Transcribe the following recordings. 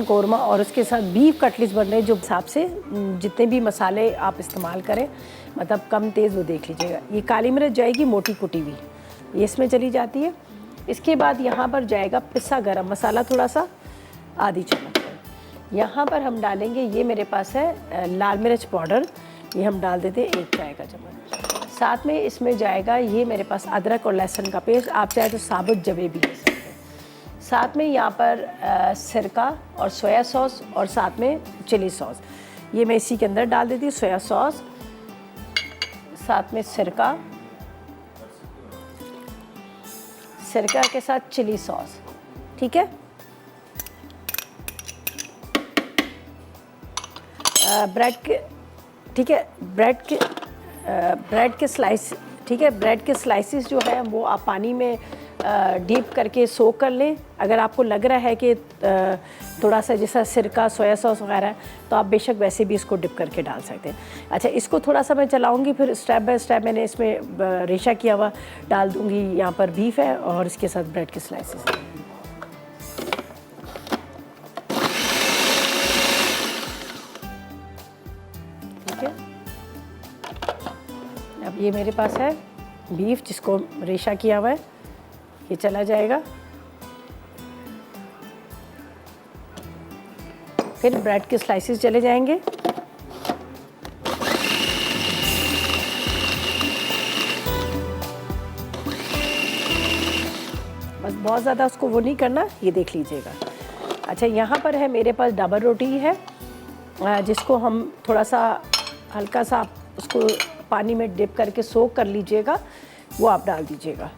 कौरमा और उसके साथ बीफ कटलेट्स बन रहे हैं, जो हिसाब से जितने भी मसाले आप इस्तेमाल करें, मतलब कम तेज़ वो देख लीजिएगा। ये काली मिर्च जाएगी मोटी कुटी हुई, ये इसमें चली जाती है। इसके बाद यहाँ पर जाएगा पिसा गरम मसाला थोड़ा सा, आधी चम्मच। यहाँ पर हम डालेंगे, ये मेरे पास है लाल मिर्च पाउडर, ये हम डाल देते हैं 1 चाय का चम्मच। साथ में इसमें जाएगा ये मेरे पास अदरक और लहसुन का पेस्ट, आप चाहे तो साबुत जवे भी ले सकते हैं। साथ में यहाँ पर सिरका और सोया सॉस और साथ में चिली सॉस, ये मैं इसी के अंदर डाल देती हूँ। सोया सॉस, साथ में सिरका के साथ चिली सॉस, ठीक है। ब्रेड के, ठीक है, ब्रेड के स्लाइस, ठीक है, ब्रेड के स्लाइसिस जो है वो आप पानी में डीप करके सोक कर लें। अगर आपको लग रहा है कि थोड़ा सा जैसा सिरका सोया सॉस वगैरह है, तो आप बेशक वैसे भी इसको डिप करके डाल सकते हैं। अच्छा, इसको थोड़ा सा मैं चलाऊंगी, फिर स्टेप बाय स्टेप मैंने इसमें रेशा किया हुआ डाल दूंगी। यहाँ पर बीफ है और इसके साथ ब्रेड के स्लाइसिस है। अब ये मेरे पास है बीफ जिसको रेशा किया हुआ है, ये चला जाएगा। फिर ब्रेड के स्लाइसेस चले जाएंगे। बस बहुत ज़्यादा उसको वो नहीं करना, ये देख लीजिएगा। अच्छा, यहाँ पर है मेरे पास डबल रोटी है, जिसको हम थोड़ा सा हल्का सा उसको पानी में डिप करके सोक कर लीजिएगा, वो आप डाल दीजिएगा।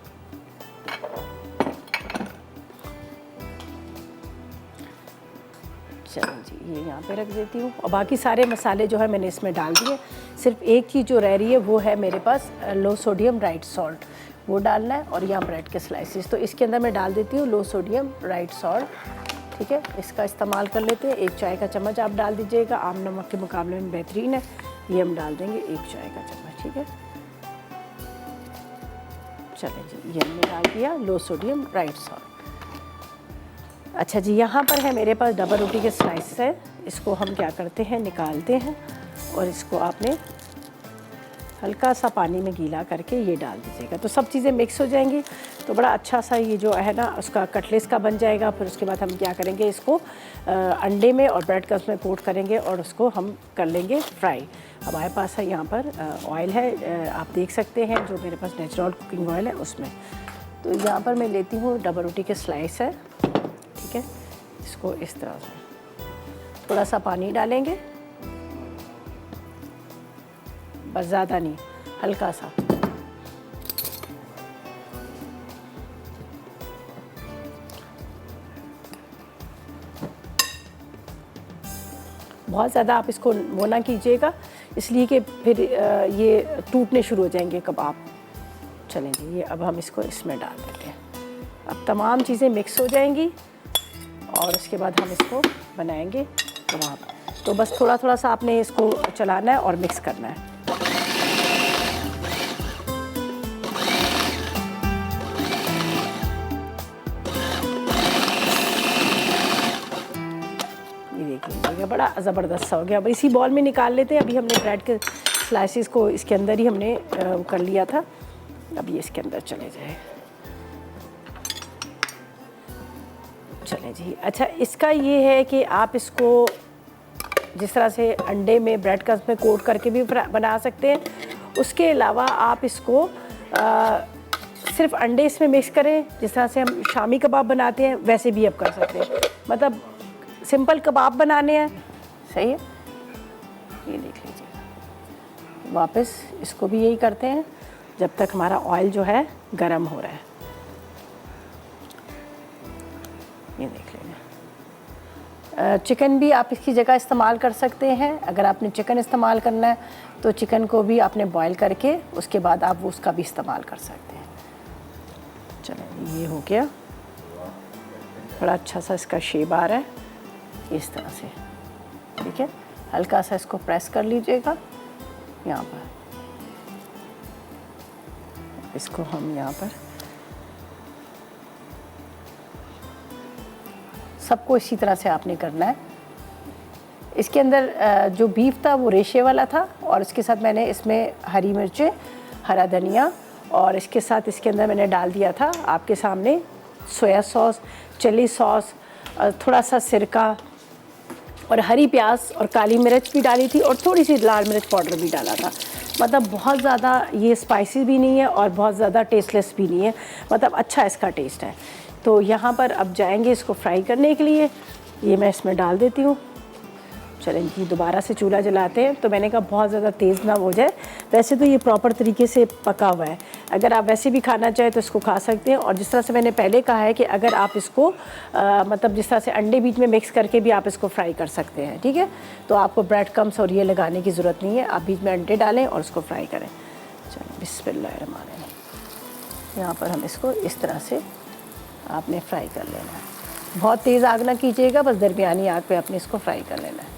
चलो जी, ये यहाँ पे रख देती हूँ और बाकी सारे मसाले जो है मैंने इसमें डाल दिए। सिर्फ एक चीज़ जो रह रही है वो है मेरे पास लो सोडियम राइट सॉल्ट, वो डालना है। और यहाँ ब्रेड के स्लाइसिस, तो इसके अंदर मैं डाल देती हूँ लो सोडियम राइट सॉल्ट, ठीक है। इसका इस्तेमाल कर लेते हैं। 1 चाय का चम्मच आप डाल दीजिएगा, आम नमक के मुकाबले में बेहतरीन है। ये हम डाल देंगे 1 चाय का चम्मच, ठीक है। चलें जी, ये हमने डाल दिया लो सोडियम राइट सॉल्ट। अच्छा जी, यहाँ पर है मेरे पास डबल रोटी के स्लाइस है, इसको हम क्या करते हैं, निकालते हैं और इसको आपने हल्का सा पानी में गीला करके ये डाल दीजिएगा, तो सब चीज़ें मिक्स हो जाएंगी, तो बड़ा अच्छा सा ये जो है ना उसका कटलेट्स का बन जाएगा। फिर उसके बाद हम क्या करेंगे, इसको अंडे में और ब्रेड क्रम्स में कोट करेंगे और उसको हम कर लेंगे फ्राई। हमारे पास है यहाँ पर ऑयल है, आप देख सकते हैं जो मेरे पास नेचुरल कुकिंग ऑयल है उसमें। तो यहाँ पर मैं लेती हूँ डबल रोटी के स्लाइस है, ठीक है। इसको इस तरह से थोड़ा सा पानी डालेंगे, बस ज़्यादा नहीं, हल्का सा। बहुत ज़्यादा आप इसको वो ना कीजिएगा, इसलिए कि फिर ये टूटने शुरू हो जाएंगे कबाब। चलें जी, ये अब हम इसको इसमें डाल देते हैं। अब तमाम चीज़ें मिक्स हो जाएंगी और उसके बाद हम इसको बनाएंगे कबाब। तो बस थोड़ा थोड़ा सा आपने इसको चलाना है और मिक्स करना है। बड़ा ज़बरदस्त सा हो गया। अब इसी बॉल में निकाल लेते हैं। अभी हमने ब्रेड के स्लाइसिस को इसके अंदर ही हमने कर लिया था, अब ये इसके अंदर चले जाए। चले जी। अच्छा, इसका ये है कि आप इसको जिस तरह से अंडे में ब्रेड क्रम्स में कोट करके भी बना सकते हैं, उसके अलावा आप इसको सिर्फ अंडे इसमें मिक्स करें, जिस तरह से हम शामी कबाब बनाते हैं वैसे भी आप कर सकते हैं। मतलब सिंपल कबाब बनाने हैं, सही है। ये देख लीजिए, वापस इसको भी यही करते हैं जब तक हमारा ऑयल जो है गरम हो रहा है। ये देख लीजिए। चिकन भी आप इसकी जगह इस्तेमाल कर सकते हैं। अगर आपने चिकन इस्तेमाल करना है तो चिकन को भी आपने बॉईल करके उसके बाद आप उसका भी इस्तेमाल कर सकते हैं। चलो, ये हो गया, बड़ा अच्छा सा इसका शेप आ रहा है इस तरह से, ठीक है। हल्का सा इसको प्रेस कर लीजिएगा यहाँ पर, इसको हम यहाँ पर सबको इसी तरह से आपने करना है। इसके अंदर जो बीफ था वो रेशे वाला था और इसके साथ मैंने इसमें हरी मिर्चें, हरा धनिया और इसके साथ इसके अंदर मैंने डाल दिया था आपके सामने सोया सॉस, चिली सॉस, थोड़ा सा सिरका और हरी प्याज और काली मिर्च भी डाली थी और थोड़ी सी लाल मिर्च पाउडर भी डाला था। मतलब बहुत ज़्यादा ये स्पाइसी भी नहीं है और बहुत ज़्यादा टेस्टलेस भी नहीं है, मतलब अच्छा इसका टेस्ट है। तो यहाँ पर अब जाएंगे इसको फ्राई करने के लिए। ये मैं इसमें डाल देती हूँ। चलें जी, दोबारा से चूल्हा जलाते हैं। तो मैंने कहा बहुत ज़्यादा तेज़ ना हो जाए। वैसे तो ये प्रॉपर तरीके से पका हुआ है, अगर आप वैसे भी खाना चाहें तो इसको खा सकते हैं। और जिस तरह से मैंने पहले कहा है कि अगर आप इसको मतलब जिस तरह से अंडे बीच में मिक्स करके भी आप इसको फ्राई कर सकते हैं, ठीक है। तो आपको ब्रेड क्रम्स और ये लगाने की ज़रूरत नहीं है, आप बीच में अंडे डालें और उसको फ्राई करें। चलो बिस्मिल्लाहिर्रहमानिर्रहीम। यहाँ पर हम इसको इस तरह से आपने फ्राई कर लेना है। बहुत तेज़ आग ना कीजिएगा, बस दरमियानी आग पे आपने इसको फ्राई कर लेना है।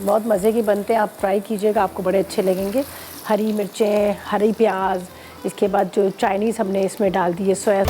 बहुत मज़े की बनते हैं, आप फ्राई कीजिएगा, आपको बड़े अच्छे लगेंगे। हरी मिर्चें, हरी प्याज, इसके बाद जो चाइनीज़ हमने इसमें डाल दी है सोया